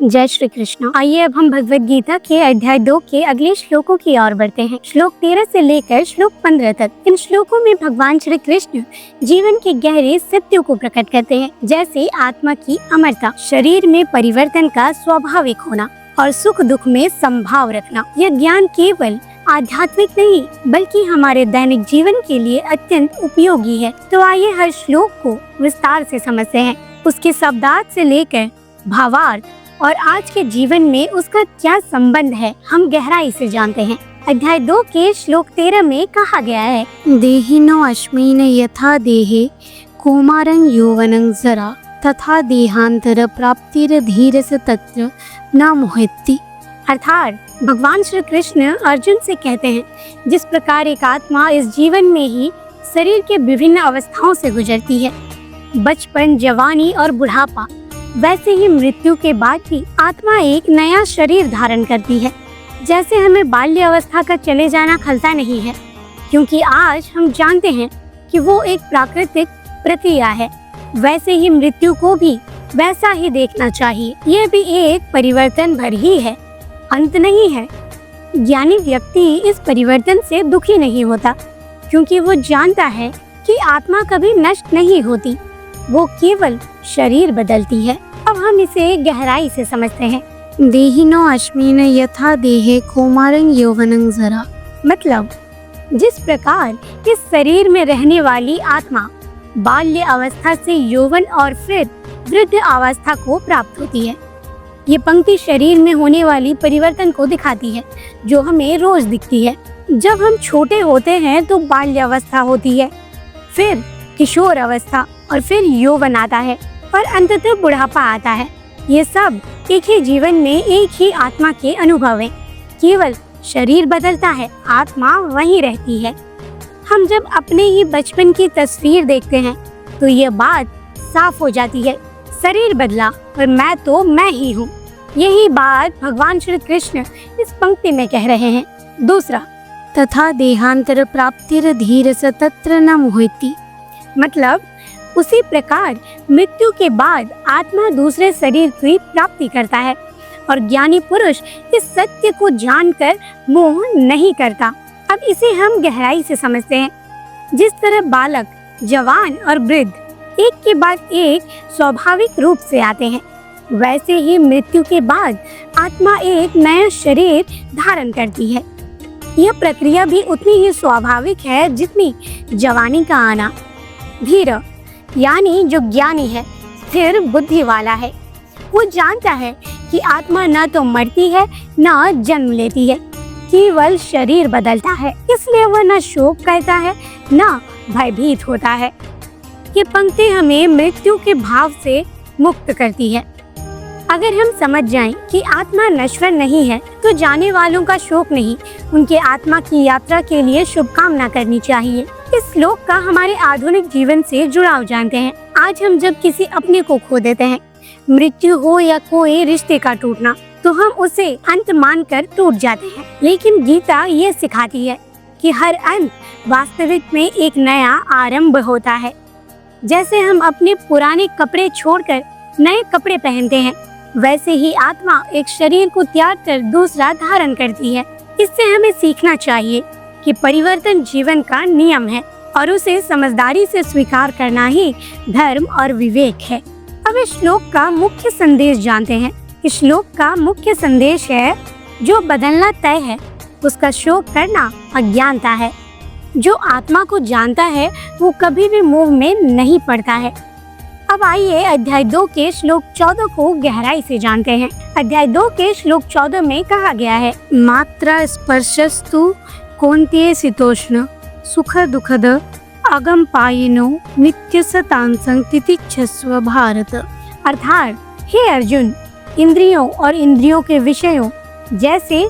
जय श्री कृष्ण। आइए अब हम भगवद गीता के अध्याय 2 के अगले श्लोकों की ओर बढ़ते हैं। श्लोक 13 से लेकर श्लोक 15 तक। इन श्लोकों में भगवान श्री कृष्ण जीवन के गहरे सत्यों को प्रकट करते हैं, जैसे आत्मा की अमरता, शरीर में परिवर्तन का स्वाभाविक होना और सुख दुख में संभाव रखना। यह ज्ञान केवल आध्यात्मिक नहीं बल्कि हमारे दैनिक जीवन के लिए अत्यंत उपयोगी है। तो आइए हर श्लोक को विस्तार से समझते हैं, उसके शब्दार्थ से लेकर भावार्थ और आज के जीवन में उसका क्या संबंध है हम गहराई से जानते हैं। अध्याय 2 के श्लोक 13 में कहा गया है, देहिनो अश्मिन यथा देहे कौमारं यौवनं जरा तथा देहांतर प्राप्तिर धीरस तत्र न मोहति। अर्थात भगवान श्री कृष्ण अर्जुन से कहते हैं, जिस प्रकार एक आत्मा इस जीवन में ही शरीर के विभिन्न अवस्थाओं से गुजरती है, बचपन, जवानी और बुढ़ापा, वैसे ही मृत्यु के बाद भी आत्मा एक नया शरीर धारण करती है। जैसे हमें बाल्य अवस्था का चले जाना खलता नहीं है, क्योंकि आज हम जानते हैं कि वो एक प्राकृतिक प्रक्रिया है, वैसे ही मृत्यु को भी वैसा ही देखना चाहिए। यह भी एक परिवर्तन भर ही है, अंत नहीं है। ज्ञानी व्यक्ति इस परिवर्तन से दुखी नहीं होता, क्योंकि वो जानता है कि आत्मा कभी नष्ट नहीं होती, वो केवल शरीर बदलती है। अब हम इसे गहराई से समझते हैं। देहिनो अश्मिन यथा देहे कौमारं यौवनं जरा, मतलब जिस प्रकार इस शरीर में रहने वाली आत्मा बाल्य अवस्था से यौवन और फिर वृद्ध अवस्था को प्राप्त होती है। ये पंक्ति शरीर में होने वाली परिवर्तन को दिखाती है, जो हमें रोज दिखती है। जब हम छोटे होते हैं तो बाल्य अवस्था होती है, फिर किशोर अवस्था और फिर यौवन आता है और अंततः बुढ़ापा आता है। ये सब एक ही जीवन में एक ही आत्मा के अनुभव हैं। केवल शरीर बदलता है, आत्मा वहीं रहती है। हम जब अपने ही बचपन की तस्वीर देखते हैं तो ये बात साफ हो जाती है, शरीर बदला और मैं तो मैं ही हूँ। यही बात भगवान श्री कृष्ण इस पंक्ति में कह रहे हैं। दूसरा, तथा देहांतर प्राप्तिर धीरस तत्र न मोहति, मतलब उसी प्रकार मृत्यु के बाद आत्मा दूसरे शरीर की प्राप्ति करता है और ज्ञानी पुरुष इस सत्य को जानकर मोह नहीं करता। अब इसे हम गहराई से समझते हैं। जिस तरह बालक, जवान और वृद्ध एक के बाद एक स्वाभाविक रूप से आते हैं, वैसे ही मृत्यु के बाद आत्मा एक नया शरीर धारण करती है। यह प्रक्रिया भी उतनी ही स्वाभाविक है जितनी जवानी का आना। धीर यानी जो ज्ञानी है, स्थिर बुद्धि वाला है, वो जानता है कि आत्मा न तो मरती है न जन्म लेती है, केवल शरीर बदलता है। इसलिए वह न शोक करता है न भयभीत होता है। ये पंक्ति हमें मृत्यु के भाव से मुक्त करती है। अगर हम समझ जाएं कि आत्मा नश्वर नहीं है तो जाने वालों का शोक नहीं, उनके आत्मा की यात्रा के लिए शुभकामना करनी चाहिए। इस श्लोक का हमारे आधुनिक जीवन से जुड़ाव जानते हैं। आज हम जब किसी अपने को खो देते हैं, मृत्यु हो या कोई रिश्ते का टूटना, तो हम उसे अंत मानकर टूट जाते हैं। लेकिन गीता ये सिखाती है कि हर अंत वास्तविक में एक नया आरंभ होता है। जैसे हम अपने पुराने कपड़े छोड़कर नए कपड़े पहनते हैं, वैसे ही आत्मा एक शरीर को त्याग कर दूसरा धारण करती है। इससे हमें सीखना चाहिए कि परिवर्तन जीवन का नियम है और उसे समझदारी से स्वीकार करना ही धर्म और विवेक है। अब इस श्लोक का मुख्य संदेश जानते हैं। इस श्लोक का मुख्य संदेश है, जो बदलना तय है उसका शोक करना अज्ञानता है। जो आत्मा को जानता है वो कभी भी मोह में नहीं पड़ता है। अब आइए अध्याय 2 के श्लोक 14 को गहराई से जानते हैं। अध्याय 2 के श्लोक 14 में कहा गया है, मात्रा स्पर्शस्तु कौन्तेय शीतोष्ण सुख दुखद अगम पायिनो नित्य सतांसं तितिक्षस्व भारत। अर्थात हे अर्जुन, इंद्रियों और इंद्रियों के विषयों जैसे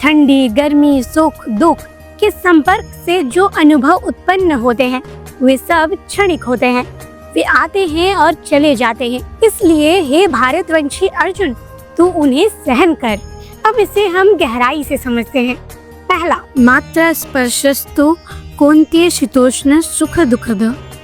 ठंडी, गर्मी, सुख, दुख के संपर्क से जो अनुभव उत्पन्न होते हैं वे सब क्षणिक होते हैं, वे आते हैं और चले जाते हैं। इसलिए हे भारतवंशी अर्जुन, तू उन्हें सहन कर। अब इसे हम गहराई से समझते हैं। पहला, मात्रा स्पर्शस्तु कौन्तेय शीतोष्ण सुख दुखद,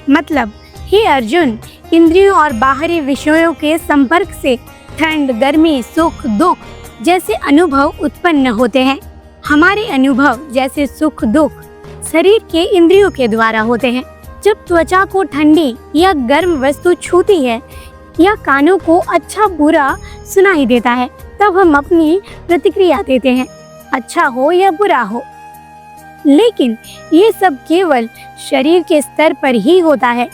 मतलब हे अर्जुन, इंद्रियों और बाहरी विषयों के संपर्क से ठंड, गर्मी, सुख, दुख जैसे अनुभव उत्पन्न होते हैं। हमारे अनुभव जैसे सुख दुख शरीर के इंद्रियों के द्वारा होते हैं। जब त्वचा को ठंडी या गर्म वस्तु छूती है या कानों को अच्छा बुरा सुनाई देता है, तब हम अपनी प्रतिक्रिया देते हैं, अच्छा हो या बुरा हो। लेकिन ये सब केवल शरीर के स्तर पर ही होता है,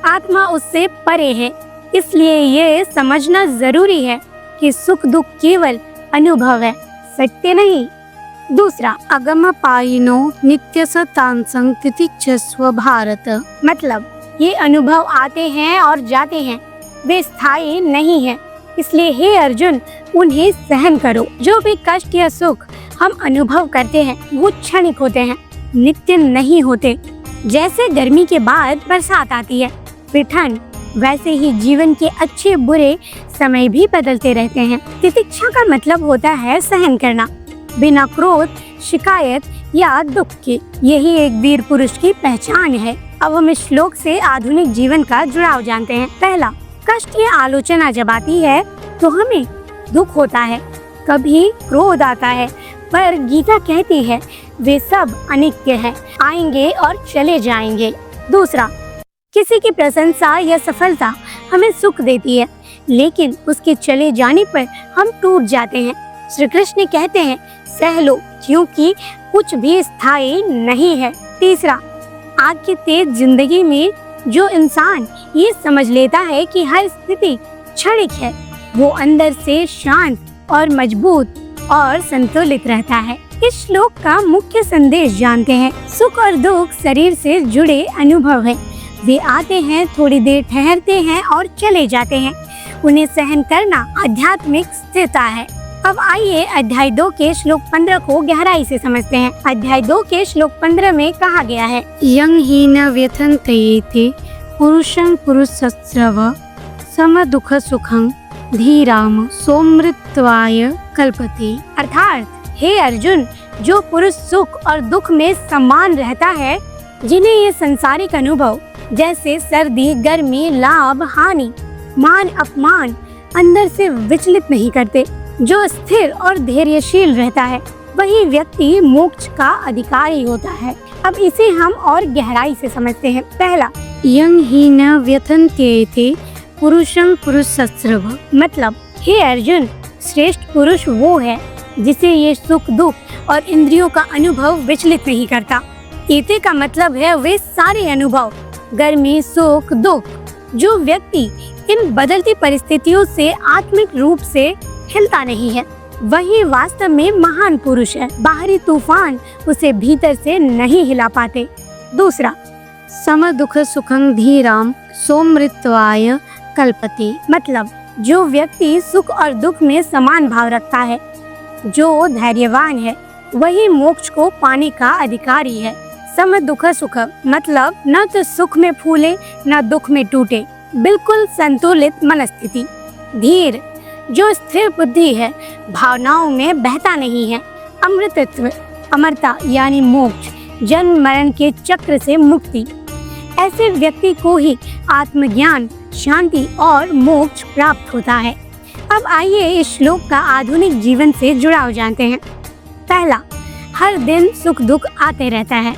आत्मा उससे परे है। इसलिए ये समझना जरूरी है कि सुख दुख केवल अनुभव है, सत्य नहीं। दूसरा, अगम पाइनो नित्य सतांसंग तितिक्षस्व भारत, मतलब ये अनुभव आते हैं और जाते हैं, वे स्थायी नहीं है। इसलिए हे अर्जुन, उन्हें सहन करो। जो भी कष्ट या सुख हम अनुभव करते हैं वो क्षणिक होते हैं, नित्य नहीं होते। जैसे गर्मी के बाद बरसात आती है, फिर ठंड, वैसे ही जीवन के अच्छे बुरे समय भी बदलते रहते हैं। तितिक्षा का मतलब होता है सहन करना, बिना क्रोध, शिकायत या दुख के। यही एक वीर पुरुष की पहचान है। अब हम इस श्लोक से आधुनिक जीवन का जुड़ाव जानते हैं। पहला, कष्ट या आलोचना जब आती है तो हमें दुख होता है, कभी क्रोध आता है, पर गीता कहती है वे सब अनित्य है, आएंगे और चले जाएंगे। दूसरा, किसी की प्रशंसा या सफलता हमें सुख देती है, लेकिन उसके चले जाने पर हम टूट जाते हैं। श्री कृष्ण कहते हैं सह लो, क्योंकि कुछ भी स्थायी नहीं है। तीसरा, आज की तेज जिंदगी में जो इंसान ये समझ लेता है कि हर स्थिति क्षणिक है, वो अंदर से शांत और मजबूत और संतुलित रहता है। इस श्लोक का मुख्य संदेश जानते हैं। सुख और दुख शरीर से जुड़े अनुभव है, वे आते हैं, थोड़ी देर ठहरते हैं और चले जाते हैं। उन्हें सहन करना आध्यात्मिक स्थिरता है। अब आइए अध्याय 2 के श्लोक 15 को गहराई से समझते हैं। अध्याय 2 के श्लोक 15 में कहा गया है, यं हि न व्यथन्ते पुरुषं पुरुषस्रव सम दुख सुखं धीराम सोमृत्वाय कल्पते। अर्थात हे अर्जुन, जो पुरुष सुख और दुख में समान रहता है, जिन्हें ये संसारिक अनुभव जैसे सर्दी, गर्मी, लाभ, हानि, मान, अपमान अंदर से विचलित नहीं करते, जो स्थिर और धैर्यशील रहता है, वही व्यक्ति मोक्ष का अधिकारी होता है। अब इसे हम और गहराई से समझते हैं। पहला, यं हि न व्यथन्ते पुरुषं पुरुषस्रव, मतलब हे अर्जुन, श्रेष्ठ पुरुष वो है जिसे ये सुख दुख और इंद्रियों का अनुभव विचलित नहीं करता। एते का मतलब है वे सारे अनुभव, गर्मी, सुख, दुख, जो व्यक्ति इन बदलती परिस्थितियों से आत्मिक रूप से हिलता नहीं है, वही वास्तव में महान पुरुष है। बाहरी तूफान उसे भीतर से नहीं हिला पाते। दूसरा, सम दुख सुखं धीराम सोमृत्वाय कल्पते, मतलब जो व्यक्ति सुख और दुख में समान भाव रखता है, जो धैर्यवान है, वही मोक्ष को पाने का अधिकारी है। सम दुख सुख मतलब न तो सुख में फूले न दुख में टूटे, बिल्कुल संतुलित मनस्थिति। धीर, जो स्थिर बुद्धि है, भावनाओं में बहता नहीं है। अमृतत्व, अमरता यानी मोक्ष, जन्म मरण के चक्र से मुक्ति। ऐसे व्यक्ति को ही आत्मज्ञान, शांति और मोक्ष प्राप्त होता है। अब आइए इस श्लोक का आधुनिक जीवन से जुड़ाव जानते हैं। पहला, हर दिन सुख दुख आते रहता है।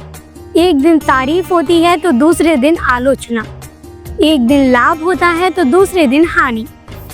एक दिन तारीफ होती है तो दूसरे दिन आलोचना, एक दिन लाभ होता है तो दूसरे दिन हानि।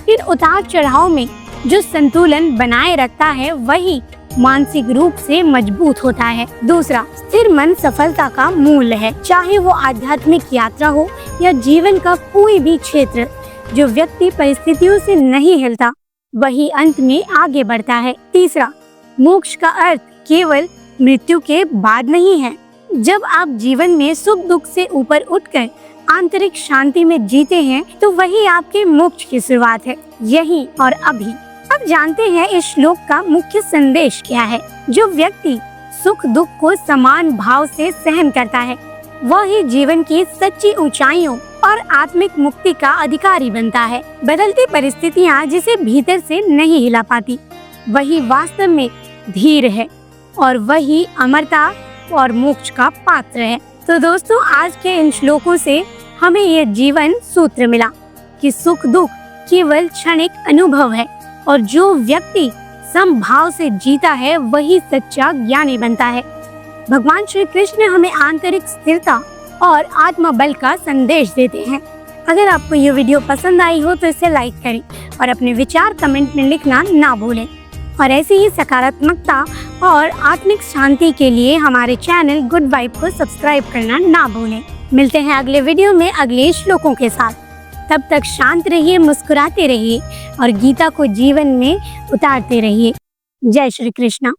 इन उतार चढ़ाव में जो संतुलन बनाए रखता है, वही मानसिक रूप से मजबूत होता है। दूसरा, स्थिर मन सफलता का मूल है। चाहे वो आध्यात्मिक यात्रा हो या जीवन का कोई भी क्षेत्र, जो व्यक्ति परिस्थितियों से नहीं हिलता, वही अंत में आगे बढ़ता है। तीसरा, मोक्ष का अर्थ केवल मृत्यु के बाद नहीं है। जब आप जीवन में सुख दुख से ऊपर उठकर आंतरिक शांति में जीते हैं, तो वही आपके मोक्ष की शुरुआत है, यही और अभी। अब जानते हैं इस श्लोक का मुख्य संदेश क्या है। जो व्यक्ति सुख दुख को समान भाव से सहन करता है, वही जीवन की सच्ची ऊंचाइयों और आत्मिक मुक्ति का अधिकारी बनता है। बदलती परिस्थितियाँ जिसे भीतर से नहीं हिला पाती, वही वास्तव में धीर है और वही अमरता और मोक्ष का पात्र है। तो दोस्तों, आज के इन श्लोकों से हमें ये जीवन सूत्र मिला कि सुख दुख केवल क्षणिक अनुभव है और जो व्यक्ति समभाव से जीता है वही सच्चा ज्ञानी बनता है। भगवान श्री कृष्ण हमें आंतरिक स्थिरता और आत्मबल का संदेश देते हैं। अगर आपको ये वीडियो पसंद आई हो तो इसे लाइक करें और अपने विचार कमेंट में लिखना ना भूलें। और ऐसी ही सकारात्मकता और आत्मिक शांति के लिए हमारे चैनल गुड वाइब को सब्सक्राइब करना ना भूलें। मिलते हैं अगले वीडियो में अगले श्लोकों के साथ। तब तक शांत रहिए, मुस्कुराते रहिए और गीता को जीवन में उतारते रहिए। जय श्री कृष्ण।